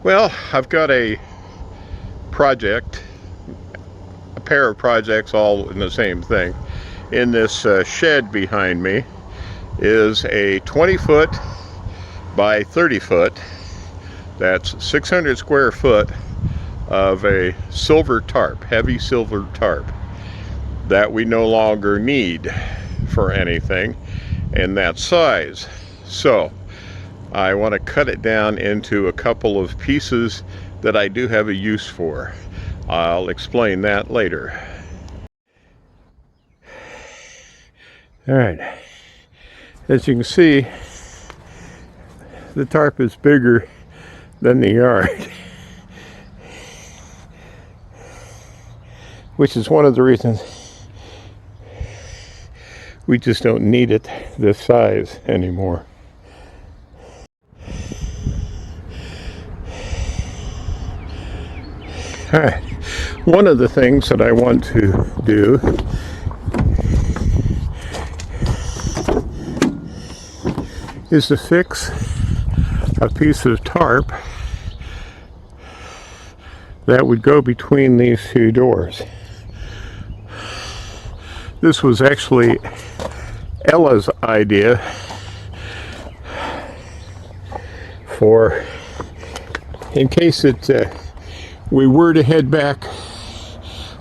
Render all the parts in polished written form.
Well, I've got a project, a pair of projects all in the same thing. In this shed behind me is a 20-foot by 30-foot, that's 600 square foot of a silver tarp, heavy silver tarp, that we no longer need for anything in that size. So I want to cut it down into a couple of pieces that I do have a use for. I'll explain that later. All right, as you can see, the tarp is bigger than the yard, which is one of the reasons we just don't need it this size anymore. All right, one of the things that I want to do is to fix a piece of tarp that would go between these two doors. This was actually Ella's idea for, in case we were to head back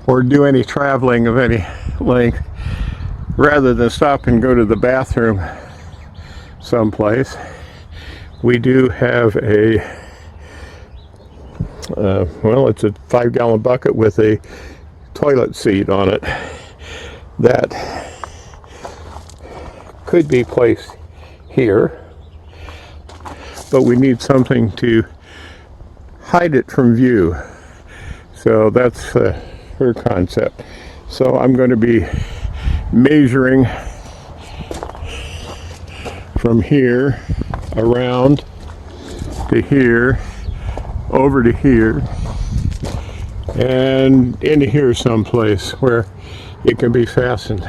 or do any traveling of any length, rather than stop and go to the bathroom someplace, we do have a well, it's a 5-gallon bucket with a toilet seat on it that could be placed here, but we need something to hide it from view. So that's her concept. So I'm going to be measuring from here around to here, over to here, and into here someplace where it can be fastened.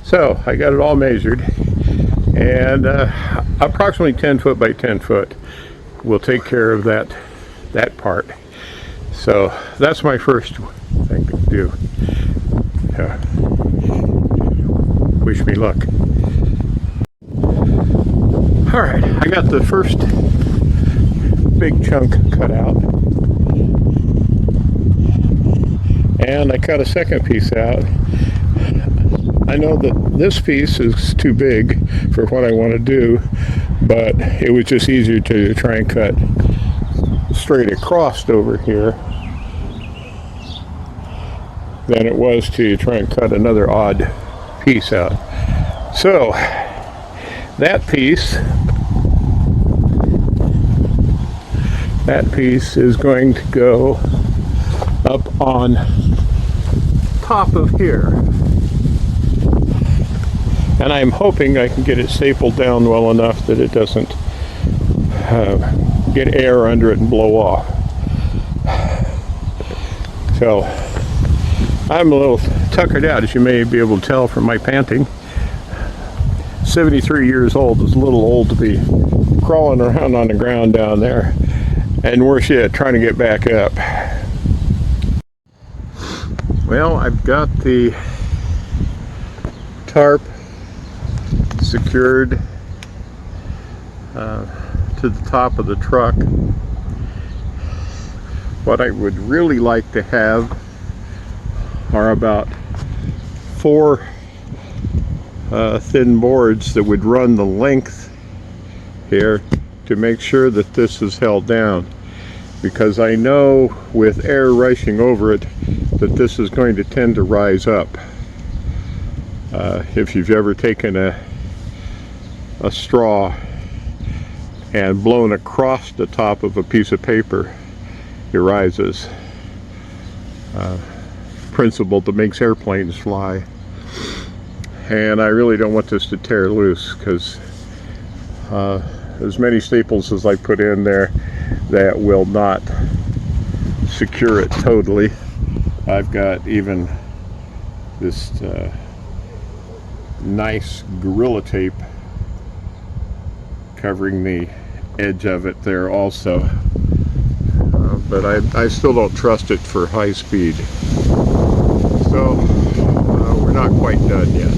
So I got it all measured, and approximately 10 foot by 10 foot will take care of that part. So that's my first thing to do. Wish me luck. All right, I got the first big chunk cut out, and I cut a second piece out. I know that this piece is too big for what I want to do, but it was just easier to try and cut straight across over here than it was to try and cut another odd piece out. So that piece is going to go up on top of here, and I'm hoping I can get it stapled down well enough that it doesn't get air under it and blow off. So I'm a little tuckered out, as you may be able to tell from my panting. 73 years old is a little old to be crawling around on the ground down there, and worse yet, trying to get back up. Well, I've got the tarp secured to the top of the truck. What I would really like to have are about 4 thin boards that would run the length here to make sure that this is held down, because I know with air rushing over it that this is going to tend to rise up. If you've ever taken a straw and blown across the top of a piece of paper, it rises. Principle that makes airplanes fly. And I really don't want this to tear loose, because as many staples as I put in there, that will not secure it totally. I've got even this nice Gorilla Tape covering the edge of it there also. But I still don't trust it for high speed. So we're not quite done yet.